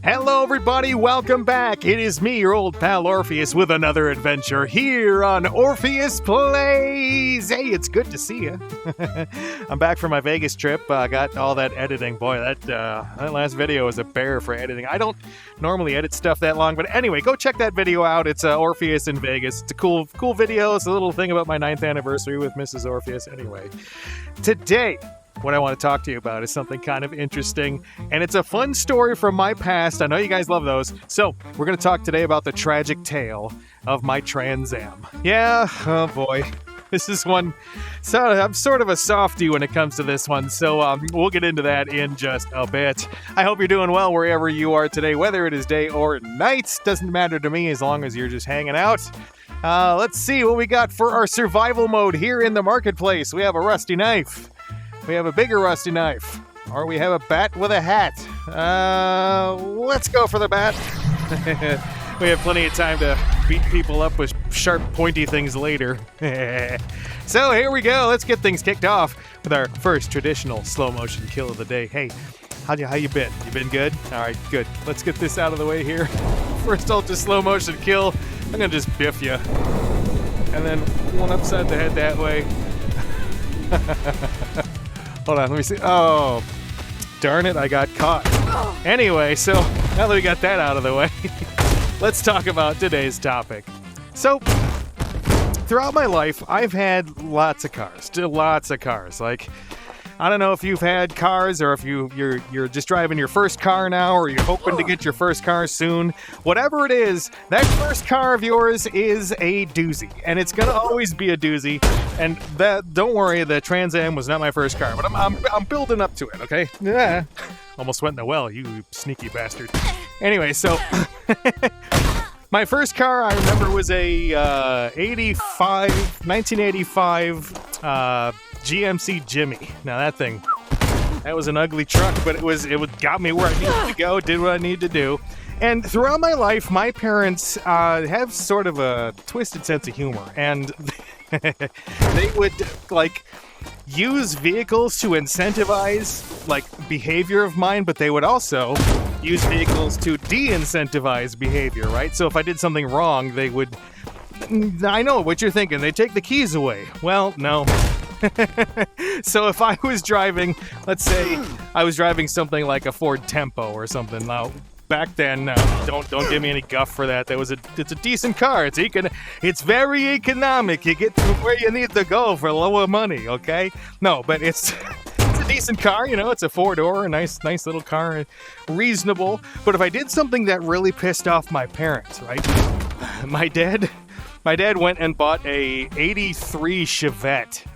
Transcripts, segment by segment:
Hello everybody, welcome back. It is me, your old pal Orpheus, with another adventure here on Orpheus Plays. Hey, it's good to see you. I'm back from my Vegas trip. Got all that editing. Boy, that last video was a bear for editing. I don't normally edit stuff that long, but anyway, go check that video out. It's Orpheus in Vegas. It's a cool video. It's a little thing about my 9th anniversary with Mrs. Orpheus. Anyway, today, what I want to talk to you about is something kind of interesting, and it's a fun story from my past. I know you guys love those. So we're going to talk today about the tragic tale of my Trans Am. Yeah, oh boy. This is one, so I'm sort of a softie when it comes to this one, so we'll get into that in just a bit. I hope you're doing well wherever you are today, whether it is day or night. Doesn't matter to me as long as you're just hanging out. Let's see what we got for our survival mode here in the marketplace. We have a rusty knife. We have a bigger rusty knife, or we have a bat with a hat. Let's go for the bat. We have plenty of time to beat people up with sharp, pointy things later. So here we go. Let's get things kicked off with our first traditional slow motion kill of the day. Hey, how you been? You been good? All right, good. Let's get this out of the way here. First ultra slow motion kill. I'm gonna just biff you, and then one upside the head that way. Hold on, let me see. Oh, darn it, I got caught. Anyway, so now that we got that out of the way, let's talk about today's topic. So, throughout my life, I've had lots of cars. Like, I don't know if you've had cars or if you're just driving your first car now, or you're hoping to get your first car soon. Whatever it is, that first car of yours is a doozy, and it's gonna always be a doozy. And that, don't worry, the Trans Am was not my first car, but I'm building up to it. Okay? Yeah. Almost went in the well, you sneaky bastard. Anyway, so my first car I remember was a 1985 GMC Jimmy. Now that was an ugly truck, but it got me where I needed to go, did what I needed to do. And throughout my life, my parents have sort of a twisted sense of humor, and they would use vehicles to incentivize behavior of mine, but they would also use vehicles to de-incentivize behavior, right? So if I did something wrong, they would, I know what you're thinking, they take the keys away. Well, no. So if I was driving, let's say I was driving something like a Ford Tempo or something. Now, back then, don't give me any guff for that. It's a decent car. It's very economic. You get to where you need to go for lower money. Okay? No, but it's a decent car. You know, it's a 4-door, a nice little car, reasonable. But if I did something that really pissed off my parents, right? My dad went and bought a '83 Chevette.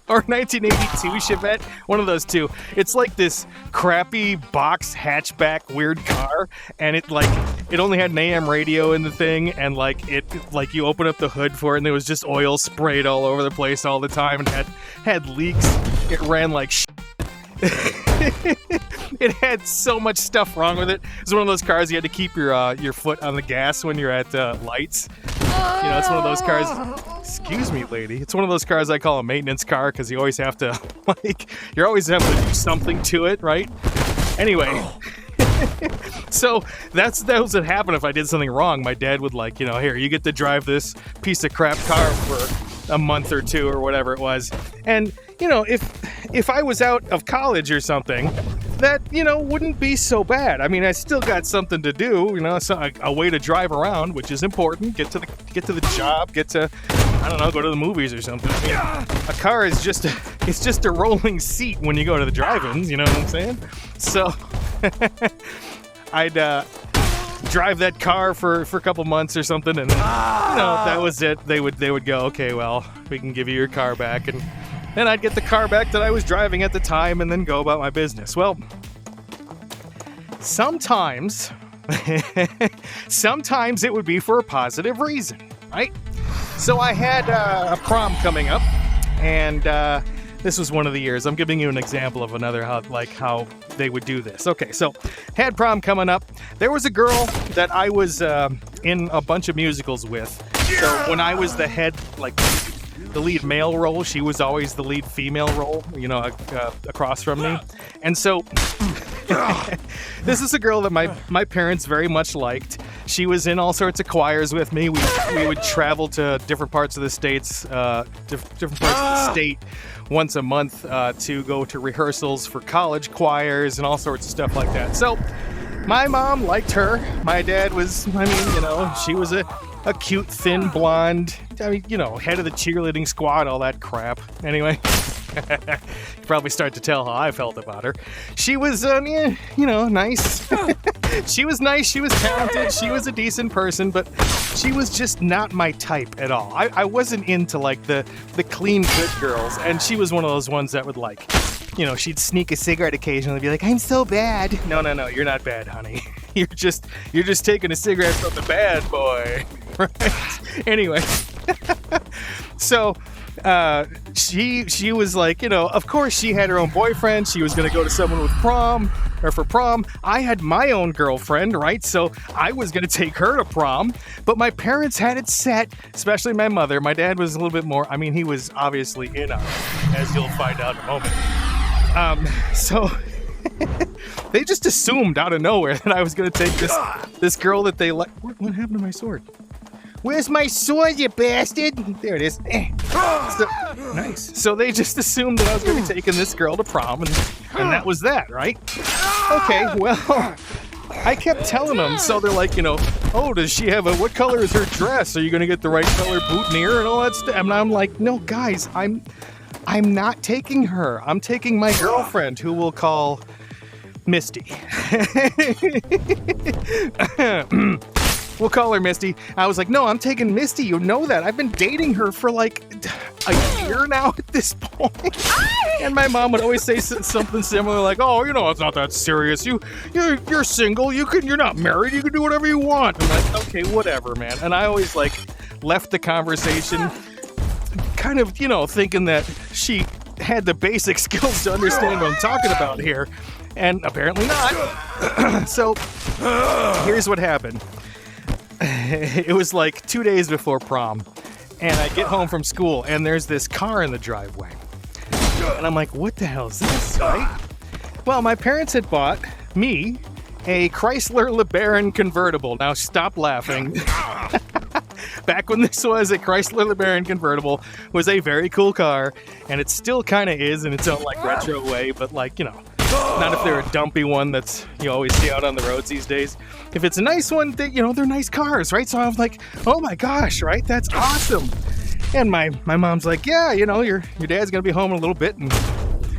Or 1982 Chevette, one of those two. It's like this crappy box hatchback weird car, and it only had an AM radio in the thing, and you open up the hood for it, and there was just oil sprayed all over the place all the time, and had leaks. It ran like shit. It had so much stuff wrong with it. It was one of those cars you had to keep your foot on the gas when you're at lights. You know, it's one of those cars. Excuse me, lady. It's one of those cars I call a maintenance car because you always have to you're always having to do something to it, right? Anyway, so that was what happened if I did something wrong. My dad would here, you get to drive this piece of crap car for a month or two or whatever it was. And if I was out of college or something, that wouldn't be so bad. I mean, I still got something to do, so a way to drive around, which is important. Get to the job, go to the movies or something. I mean, a car is just a rolling seat when you go to the drive-ins, you know what I'm saying? So I'd drive that car for a couple months or something, and then that was it. They would go, okay, well, we can give you your car back, and then I'd get the car back that I was driving at the time and then go about my business. Well, sometimes it would be for a positive reason, right? So I had a prom coming up, and this was one of the years. I'm giving you an example of another how they would do this. Okay, so had prom coming up. There was a girl that I was in a bunch of musicals with. So when I was the head the lead male role. She was always the lead female role, across from me. And so this is a girl that my parents very much liked. She was in all sorts of choirs with me. We would travel to different parts of the states, different parts of the state once a month to go to rehearsals for college choirs and all sorts of stuff like that. So my mom liked her. My dad was, she was a cute, thin blonde, head of the cheerleading squad, all that crap. Anyway, you probably start to tell how I felt about her. She was, nice. She was nice, she was talented, she was a decent person, but she was just not my type at all. I wasn't into, like, the clean, good girls, and she was one of those ones that would, like, she'd sneak a cigarette occasionally and be like, I'm so bad. No, you're not bad, honey. You're just taking a cigarette from the bad boy. Right? Anyway. So she was like, of course she had her own boyfriend. She was going to go to someone with for prom. I had my own girlfriend, right? So I was going to take her to prom, but my parents had it set, especially my mother. My dad was a little bit more, he was obviously in on it, as you'll find out in a moment. So they just assumed out of nowhere that I was going to take this girl that they like. What happened to my sword? Where's my sword, you bastard? There it is. So, nice. So they just assumed that I was going to be taking this girl to prom, and that was that, right? Okay, well, I kept telling them. So they're like, does she have what color is her dress? Are you going to get the right color boutonniere and all that stuff? And I'm like, no, guys, I'm not taking her. I'm taking my girlfriend, who we'll call Misty. We'll call her Misty. I was like, no, I'm taking Misty. You know that. I've been dating her for like a year now at this point. And my mom would always say something similar, like, oh, it's not that serious. You're single. You're not married. You can do whatever you want. I'm like, okay, whatever, man. And I always left the conversation kind of, thinking that she had the basic skills to understand what I'm talking about here. And apparently not. So here's what happened. It was like 2 days before prom, and I get home from school, and there's this car in the driveway. And I'm like, what the hell is this, right? Well, my parents had bought me a Chrysler LeBaron convertible. Now stop laughing. Back when this was a Chrysler LeBaron convertible, was a very cool car, and it still kind of is in its own retro way, but not if they're a dumpy one that's you always see out on the roads these days. If it's a nice one, they're nice cars, right? So I was like, oh my gosh, right? That's awesome. And my mom's like, yeah, your dad's gonna be home in a little bit, and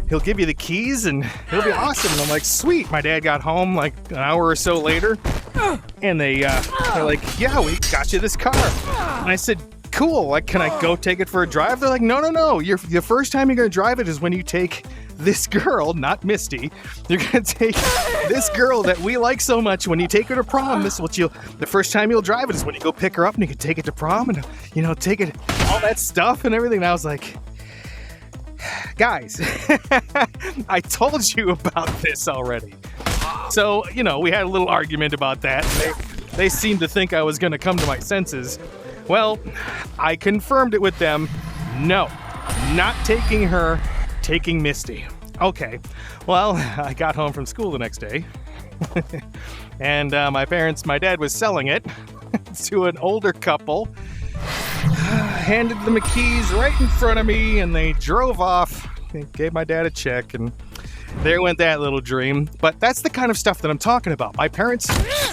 he'll give you the keys, and it'll be awesome. And I'm like, sweet. My dad got home like an hour or so later, and they're like, yeah, we got you this car. And I said, cool. Like, can I go take it for a drive? They're like, no. The first time you're gonna drive it is when you take this girl, not Misty. You're gonna take this girl that we like so much. When you take her to prom, the first time you'll drive it is when you go pick her up, and you can take it to prom, and take it, all that stuff and everything. And I was like, guys, I told you about this already. So we had a little argument about that. They seemed to think I was gonna come to my senses. Well, I confirmed it with them. No, not taking her. Taking Misty. Okay, well, I got home from school the next day, and my dad was selling it to an older couple, handed them the keys right in front of me, and they drove off. They gave my dad a check, and there went that little dream. But that's the kind of stuff that I'm talking about. My parents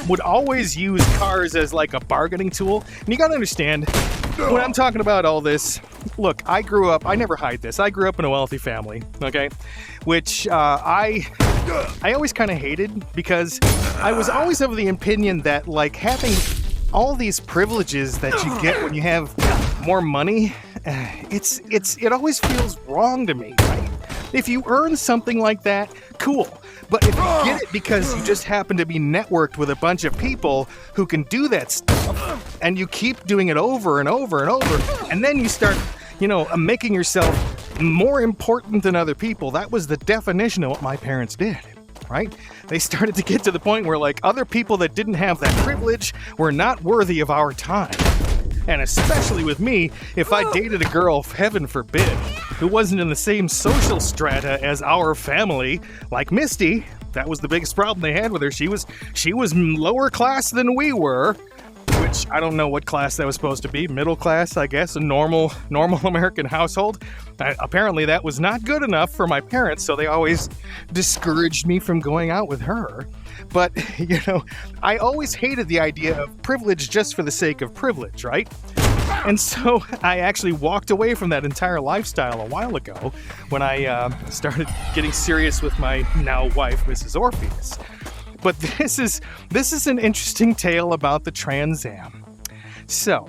would always use cars as like a bargaining tool, and you gotta understand, when I'm talking about all this, look, I never hide this, I grew up in a wealthy family, okay? Which I always kind of hated, because I was always of the opinion that having all these privileges that you get when you have more money, it always feels wrong to me, right? If you earn something like that, cool. But if you get it because you just happen to be networked with a bunch of people who can do that stuff, and you keep doing it over and over and over, and then you start, making yourself more important than other people, that was the definition of what my parents did, right? They started to get to the point where other people that didn't have that privilege were not worthy of our time. And especially with me, if I dated a girl, heaven forbid, who wasn't in the same social strata as our family, like Misty, that was the biggest problem they had with her. She was lower class than we were, which I don't know what class that was supposed to be. Middle class, I guess, a normal American household. Apparently that was not good enough for my parents, so they always discouraged me from going out with her. But, I always hated the idea of privilege just for the sake of privilege, right? And so I actually walked away from that entire lifestyle a while ago when I started getting serious with my now wife, Mrs. Orpheus. But this is an interesting tale about the Trans Am. So,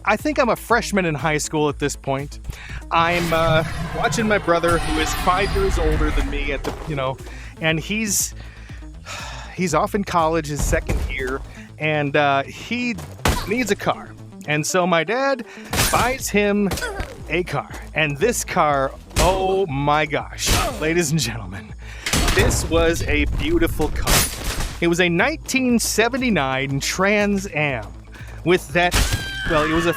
I think I'm a freshman in high school at this point. I'm watching my brother, who is 5 years older than me, and he's off in college, his second year, and he needs a car. And so my dad buys him a car. And this car, oh my gosh, ladies and gentlemen, this was a beautiful car. It was a 1979 Trans Am with that, well, it was a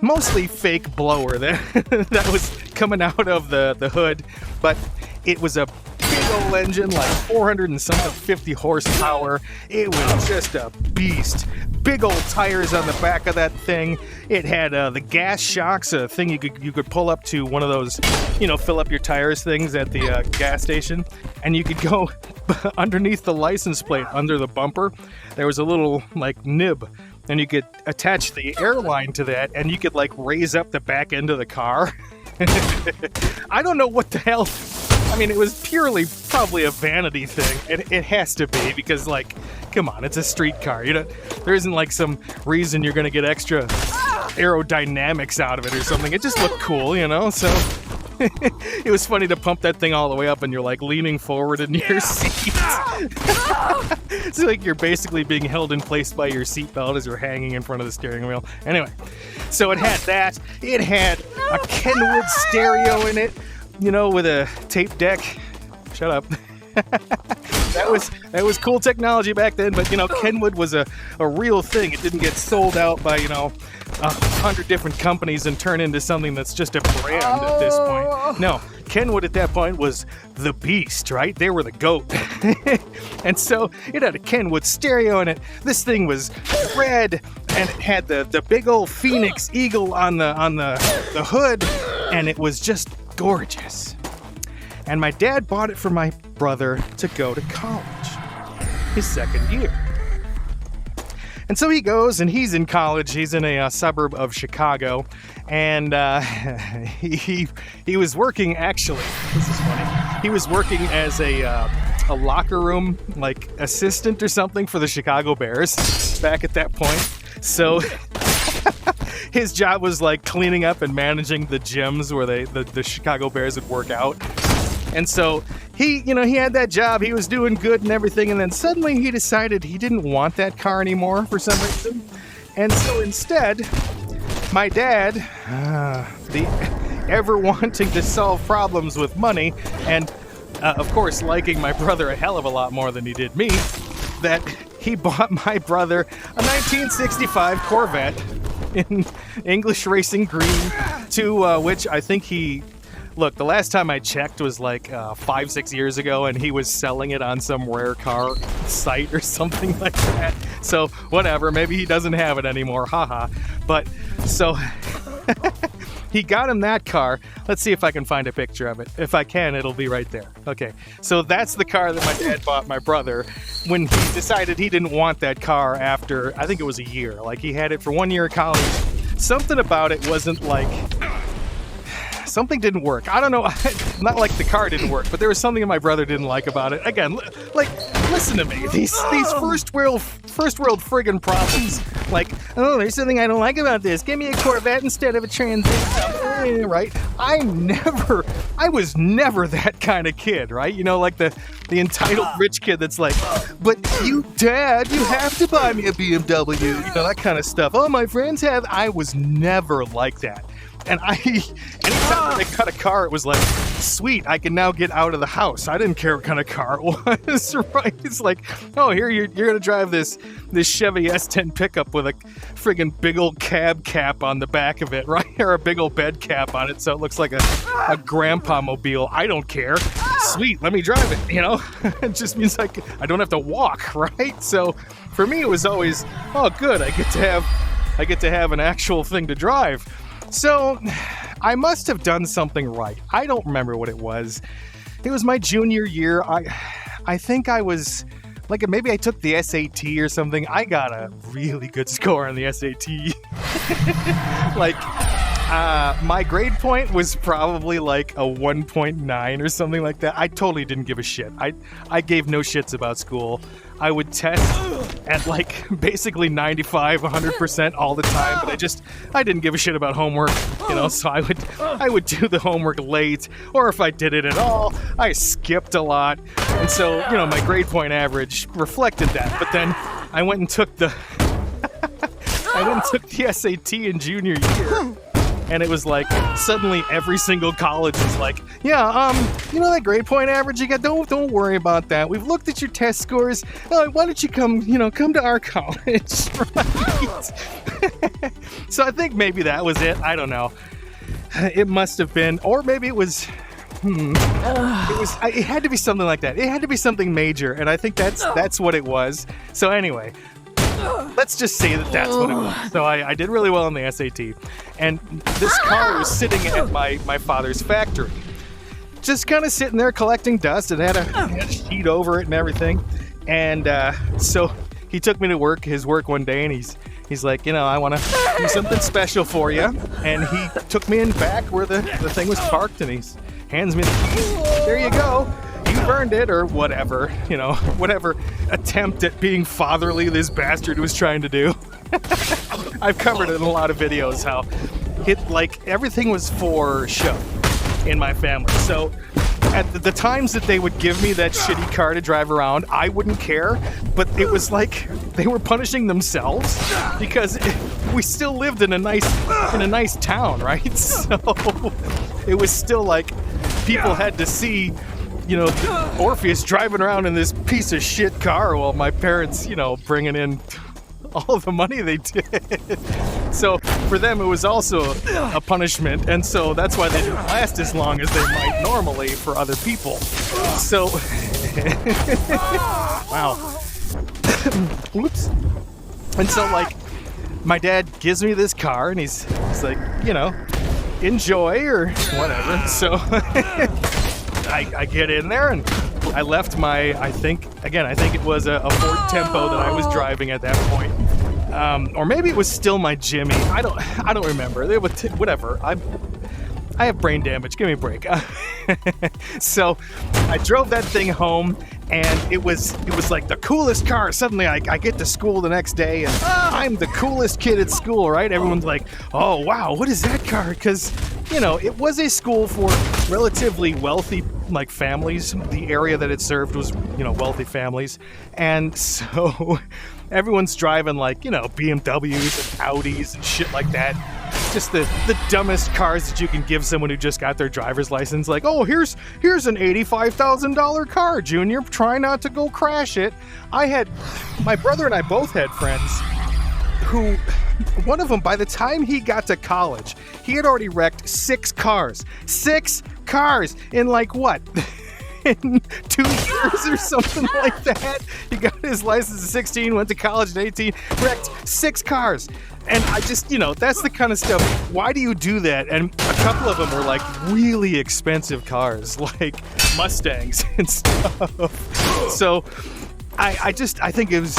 mostly fake blower that was coming out of the hood, but it was a big old engine, like 450 horsepower. It was just a beast. Big old tires on the back of that thing. It had the gas shocks, a thing you could pull up to one of those, fill up your tires things at the gas station, and you could go underneath the license plate, under the bumper. There was a little nib, and you could attach the airline to that, and you could raise up the back end of the car. I don't know what the hell. I mean, it was probably a vanity thing. It has to be, because, come on, it's a street car. There isn't, some reason you're going to get extra aerodynamics out of it or something. It just looked cool, so it was funny to pump that thing all the way up and you're, leaning forward in your seat. It's like you're basically being held in place by your seatbelt as you're hanging in front of the steering wheel. Anyway, so it had that. It had a Kenwood stereo in it, with a tape deck. Shut up. That was cool technology back then, but Kenwood was a real thing. It didn't get sold out by 100 different companies and turn into something that's just a brand at this point. No, Kenwood at that point was the beast, right? They were the GOAT. And so it had a Kenwood stereo in it. This thing was red, and it had the big old Phoenix Eagle on the hood, and it was just gorgeous. And my dad bought it for my brother to go to college, his second year. And so he goes, and he's in college. He's in a suburb of Chicago, and he was working, actually, this is funny, he was working as a locker room, assistant or something for the Chicago Bears back at that point. So his job was cleaning up and managing the gyms where the Chicago Bears would work out. And so he had that job. He was doing good and everything. And then suddenly he decided he didn't want that car anymore for some reason. And so instead, my dad, the ever wanting to solve problems with money, and of course liking my brother a hell of a lot more than he did me, that he bought my brother a 1965 Corvette in English Racing Green, to which I think look, the last time I checked was 5-6 years ago, and he was selling it on some rare car site or something like that. So whatever, maybe he doesn't have it anymore, haha. But so he got him that car. Let's see if I can find a picture of it. If I can, it'll be right there. Okay, so that's the car that my dad bought my brother when he decided he didn't want that car after, I think it was a year. He had it for 1 year of college. Something about it wasn't something didn't work. I don't know. Not the car didn't work, but there was something that my brother didn't like about it. Again, listen to me. These first world friggin' problems. There's something I don't like about this. Give me a Corvette instead of a Trans Am. Right? I was never that kind of kid, right? The entitled rich kid that's but Dad, you have to buy me a BMW. That kind of stuff. Oh, my friends have. I was never like that. And anytime they cut a car, it was like, sweet, I can now get out of the house. I didn't care what kind of car it was, right? It's like, oh, here you're gonna drive this Chevy S10 pickup with a friggin' big old cab cap on the back of it, right? Or a big old bed cap on it, so it looks like a grandpa mobile. I don't care. Sweet, let me drive it. You know, it just means like I don't have to walk, right? So for me, it was always, oh, good, I get to have an actual thing to drive. So I must have done something right. I don't remember what it was. It was my junior year. I think I was like, maybe I took the SAT or something. I got a really good score on the SAT. Like, my grade point was probably like a 1.9 or something like that. I totally didn't give a shit. I gave no shits about school. I would test at like basically 95, 100% all the time, but I didn't give a shit about homework, you know, so I would do the homework late, or if I did it at all, I skipped a lot. And so, you know, my grade point average reflected that. But then I went and took the SAT in junior year. And it was like, suddenly every single college was like, yeah, you know that grade point average you got? Don't worry about that. We've looked at your test scores. Why don't you come to our college, right? So I think maybe that was it. I don't know. It must have been, or maybe it was, it had to be something like that. It had to be something major, and I think that's what it was. So anyway, let's just say that's what it was. So I did really well on the SAT. And this car was sitting at my father's factory. Just kind of sitting there collecting dust. It had a sheet over it and everything. And so he took me to his work one day, and he's like, you know, I want to do something special for you. And he took me in back where the thing was parked, and he hands me the keys. There you go. You burned it, or whatever, you know, whatever attempt at being fatherly this bastard was trying to do. I've covered it in a lot of videos how everything was for show in my family. So at the times that they would give me that shitty car to drive around, I wouldn't care, but it was like they were punishing themselves because we still lived in a nice town, right? So it was still like people had to see, you know, Orpheus driving around in this piece of shit car while my parents, you know, bringing in all the money they did. So for them, it was also a punishment, and so that's why they didn't last as long as they might normally for other people. So, wow. Oops. And so, like, my dad gives me this car, and he's like, you know, enjoy or whatever. So I get in there, and I left I think it was a Ford Tempo that I was driving at that point. Or maybe it was still my Jimmy. I don't remember. Whatever. I have brain damage. Give me a break. So I drove that thing home, and it was like the coolest car. Suddenly I get to school the next day, and I'm the coolest kid at school, right? Everyone's like, oh, wow, what is that car? Because, you know, it was a school for relatively wealthy, like, families. The area that it served was, you know, wealthy families. And so everyone's driving, like, you know, BMWs and Audis and shit like that. Just the dumbest cars that you can give someone who just got their driver's license. Like, oh, here's an $85,000 car, Junior. Try not to go crash it. My brother and I both had friends who, one of them, by the time he got to college, he had already wrecked 6 cars. 6 cars in, like, what? In 2 years or something like that. He got his license at 16, went to college at 18, wrecked 6 cars. And I just, you know, that's the kind of stuff. Why do you do that? And a couple of them were like really expensive cars, like Mustangs and stuff. So I think it was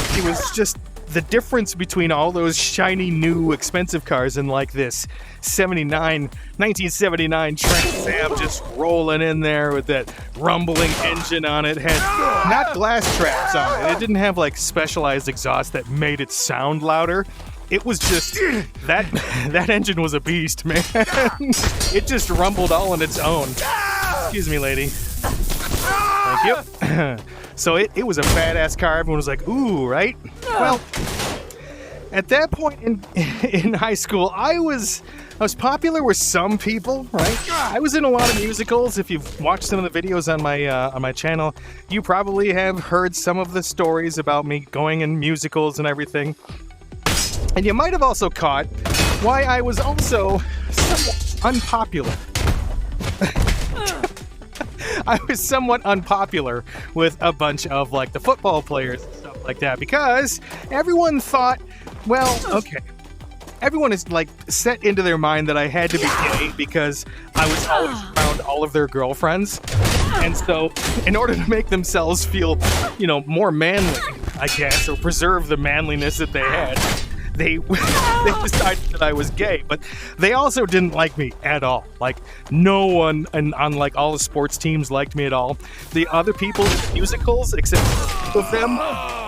just the difference between all those shiny new expensive cars and like this 1979 Trans Am just rolling in there with that rumbling engine on it. Had not glass traps on it. It didn't have like specialized exhaust that made it sound louder. It was just, that engine was a beast, man. It just rumbled all on its own. Excuse me, lady. Thank you. So it was a badass car. Everyone was like, ooh, right? Well, at that point in high school, I was popular with some people, right? I was in a lot of musicals. If you've watched some of the videos on my channel, you probably have heard some of the stories about me going in musicals and everything. And you might have also caught why I was also somewhat unpopular. I was somewhat unpopular with a bunch of like the football players and stuff like that, because everyone thought, well, okay, everyone is like set into their mind that I had to be gay because I was always around all of their girlfriends. And so in order to make themselves feel, more manly, I guess, or preserve the manliness that they had, they decided that I was gay. But they also didn't like me at all. Like, no one on like all the sports teams liked me at all. The other people in the musicals, except two of them,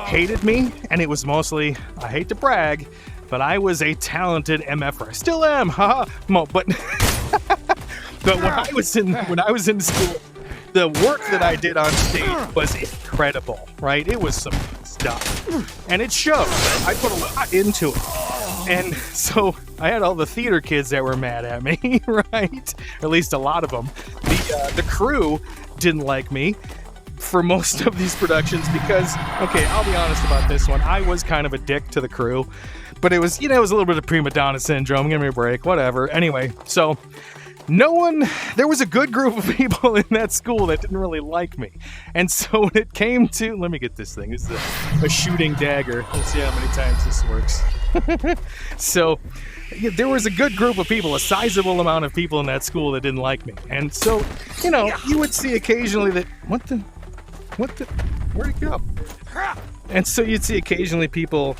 hated me. And it was mostly, I hate to brag, but I was a talented MFer. I still am, haha. But when I was in school, the work that I did on stage was incredible, right? It was some stuff, and it showed. I put a lot into it, and so I had all the theater kids that were mad at me, right? Or at least a lot of them. The crew didn't like me for most of these productions because, okay, I'll be honest about this one. I was kind of a dick to the crew, but it was, it was a little bit of prima donna syndrome. Give me a break, whatever. Anyway, so there was a good group of people in that school that didn't really like me. And so when it came to, let me get this thing. This is a shooting dagger. Let's see how many times this works. So there was a good group of people, a sizable amount of people in that school that didn't like me. And so, you would see occasionally that, where'd it go? And so you'd see occasionally people,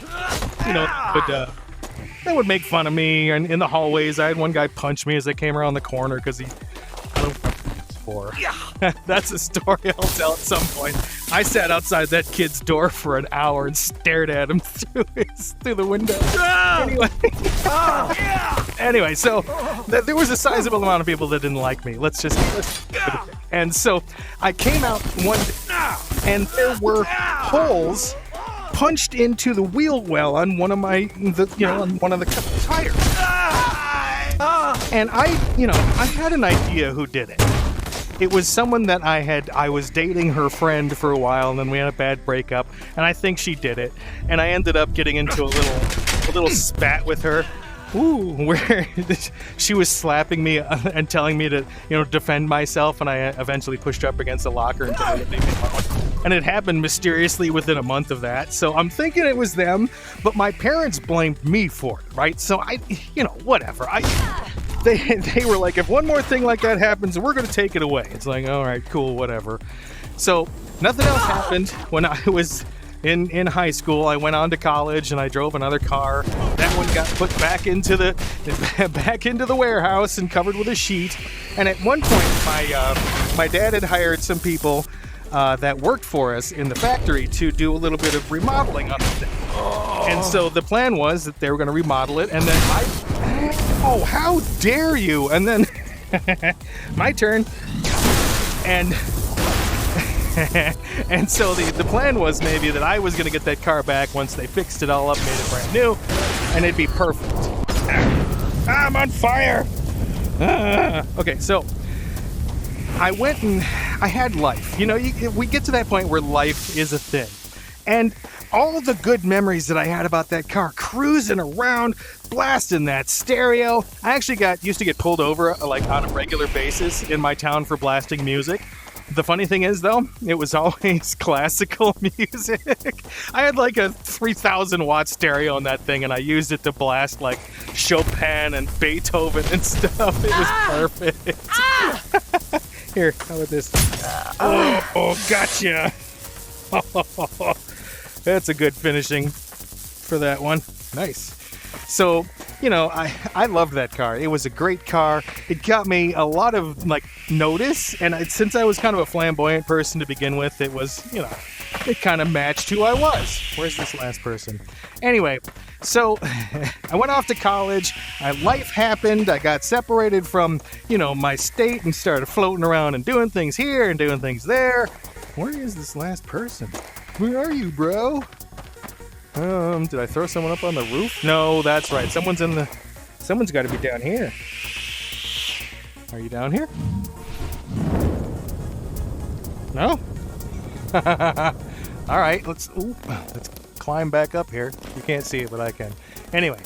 they would make fun of me, and in the hallways, I had one guy punch me as I came around the corner because he. I don't know what it's for. That's a story I'll tell at some point. I sat outside that kid's door for an hour and stared at him through the window. Anyway, so there was a sizable amount of people that didn't like me. And so I came out one day, and there were holes punched into the wheel well on one of on one of the tires. And I had an idea who did it. It was someone that I was dating her friend for a while, and then we had a bad breakup, and I think she did it. And I ended up getting into a little spat with her. Where she was slapping me and telling me to, defend myself, and I eventually pushed her up against the locker and told her to leave me alone. And it happened mysteriously within a month of that. So I'm thinking it was them, but my parents blamed me for it, right? So whatever. They were like, if one more thing like that happens, we're going to take it away. It's like, all right, cool, whatever. So nothing else happened when I was in high school. I went on to college and I drove another car. That one got put back into the warehouse and covered with a sheet. And at one point, my dad had hired some people that worked for us in the factory to do a little bit of remodeling on the thing. And so the plan was that they were going to remodel it, and then oh, how dare you? And then my turn. And and so the plan was maybe that I was going to get that car back once they fixed it all up, made it brand new, and it'd be perfect. I'm on fire! Okay, so I went and I had life. We get to that point where life is a thing. And all the good memories that I had about that car, cruising around, blasting that stereo. I actually used to get pulled over like on a regular basis in my town for blasting music. The funny thing is, though, it was always classical music. I had like a 3,000 watt stereo on that thing, and I used it to blast like Chopin and Beethoven and stuff. It was perfect. Here, how about this? Oh, gotcha. That's a good finishing for that one. Nice. So, I loved that car. It was a great car. It got me a lot of, notice. And since I was kind of a flamboyant person to begin with, it was, it kind of matched who I was. Where's this last person? Anyway, so I went off to college. Life happened. I got separated from, my state and started floating around and doing things here and doing things there. Where is this last person? Where are you, bro? Did I throw someone up on the roof? No, that's right. Someone's got to be down here. Are you down here? No? All right, let's climb back up here. You can't see it, but I can. Anyway,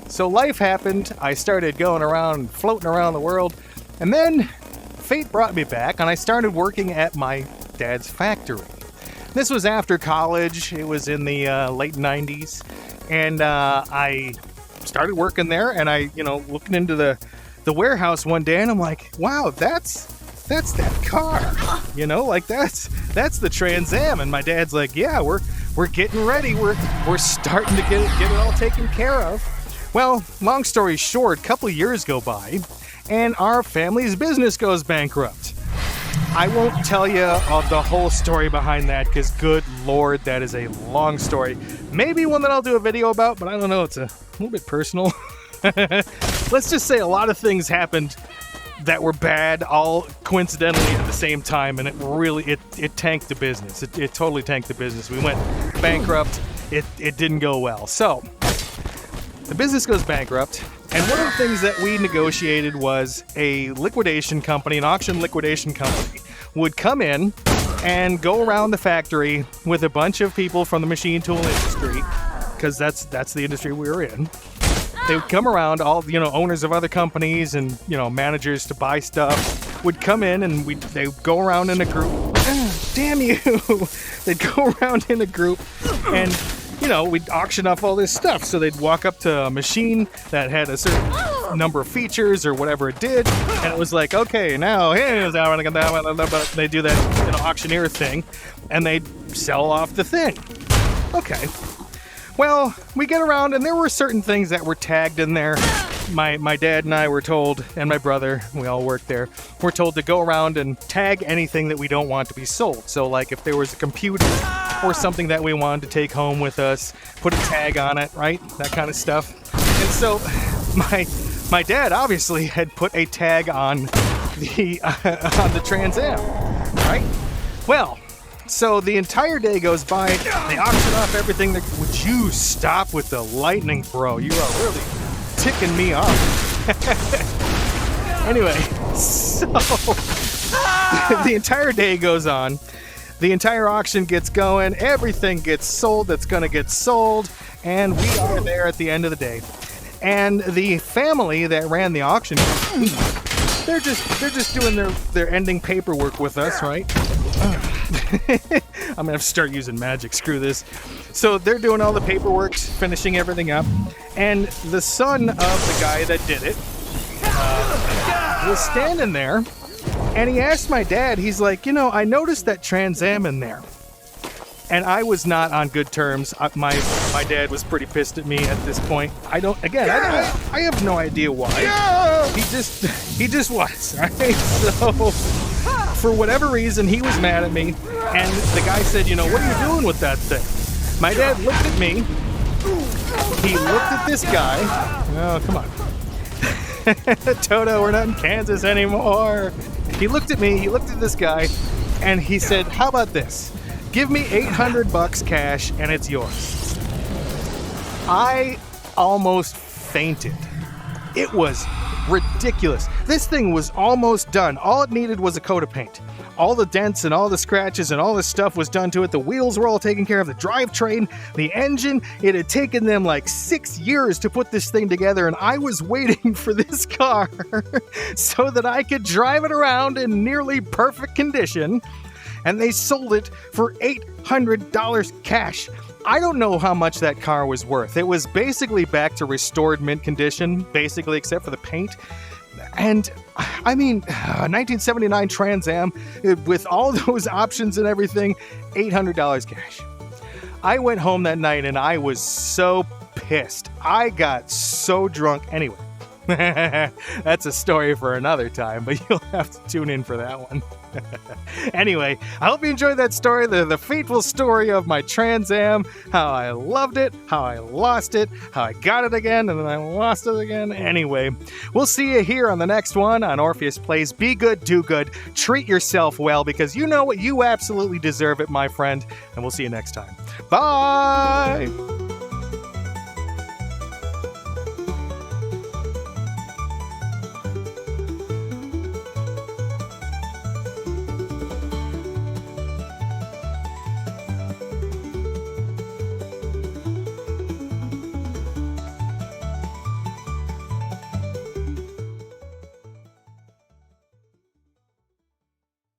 so life happened. I started going around, floating around the world, and then fate brought me back, and I started working at my dad's factory. This was after college. It was in the late 90s, and I started working there, and I, looking into the warehouse one day, and I'm like, wow, that's that car, that's the Trans Am. And my dad's like, yeah, we're getting ready. We're starting to get it all taken care of. Well, long story short, a couple years go by, and our family's business goes bankrupt. I won't tell you the whole story behind that, because good Lord, that is a long story. Maybe one that I'll do a video about, but I don't know, it's a little bit personal. Let's just say a lot of things happened that were bad, all coincidentally at the same time, and it really, it tanked the business. It totally tanked the business. We went bankrupt. It didn't go well. So, the business goes bankrupt, and one of the things that we negotiated was a liquidation company, an auction liquidation company, would come in and go around the factory with a bunch of people from the machine tool industry, because that's the industry we were in. They would come around, all owners of other companies and managers to buy stuff would come in, and they would go around in a group. Damn you! They'd go around in a group, and we'd auction off all this stuff. So they'd walk up to a machine that had a certain number of features or whatever it did, and it was like, okay, now here's how they do that auctioneer thing, and they'd sell off the thing. Okay. Well, we get around, and there were certain things that were tagged in there. My dad and I were told, and my brother, we all worked there, we're told to go around and tag anything that we don't want to be sold. So, like, if there was a computer or something that we wanted to take home with us, put a tag on it, right? That kind of stuff. And so, my dad obviously had put a tag on the Trans Am, right? Well, so the entire day goes by, they auction off everything. Would you stop with the lightning, bro? You are really ticking me off. Anyway, so the entire day goes on. The entire auction gets going. Everything gets sold that's going to get sold. And we are there at the end of the day. And the family that ran the auction, they're just doing their ending paperwork with us, right? I'm gonna have to start using magic. Screw this. So they're doing all the paperwork, finishing everything up, and the son of the guy that did it was standing there, and he asked my dad. He's like, I noticed that Trans Am in there, and I was not on good terms. My dad was pretty pissed at me at this point. I have no idea why. He just was, right? So, for whatever reason, he was mad at me, and the guy said, what are you doing with that thing? My dad looked at me, he looked at this guy. Oh, come on. Toto, we're not in Kansas anymore. He looked at me, he looked at this guy, and he said, how about this? Give me $800 cash, and it's yours. I almost fainted. It was ridiculous. This thing was almost done. All it needed was a coat of paint. All the dents and all the scratches and all this stuff was done to it. The wheels were all taken care of. The drivetrain, the engine. It had taken them like 6 years to put this thing together, and I was waiting for this car so that I could drive it around in nearly perfect condition, and they sold it for $800 cash. I don't know how much that car was worth. It was basically back to restored mint condition, basically, except for the paint. And, I mean, 1979 Trans Am, with all those options and everything, $800 cash. I went home that night, and I was so pissed. I got so drunk. Anyway, That's a story for another time, but you'll have to tune in for that one. Anyway, I hope you enjoyed that story, the fateful story of my Trans Am, how I loved it, how I lost it, how I got it again, and then I lost it again. Anyway, we'll see you here on the next one on Orpheus Plays. Be good, do good, treat yourself well, because you know what? You absolutely deserve it, my friend, and we'll see you next time. Bye!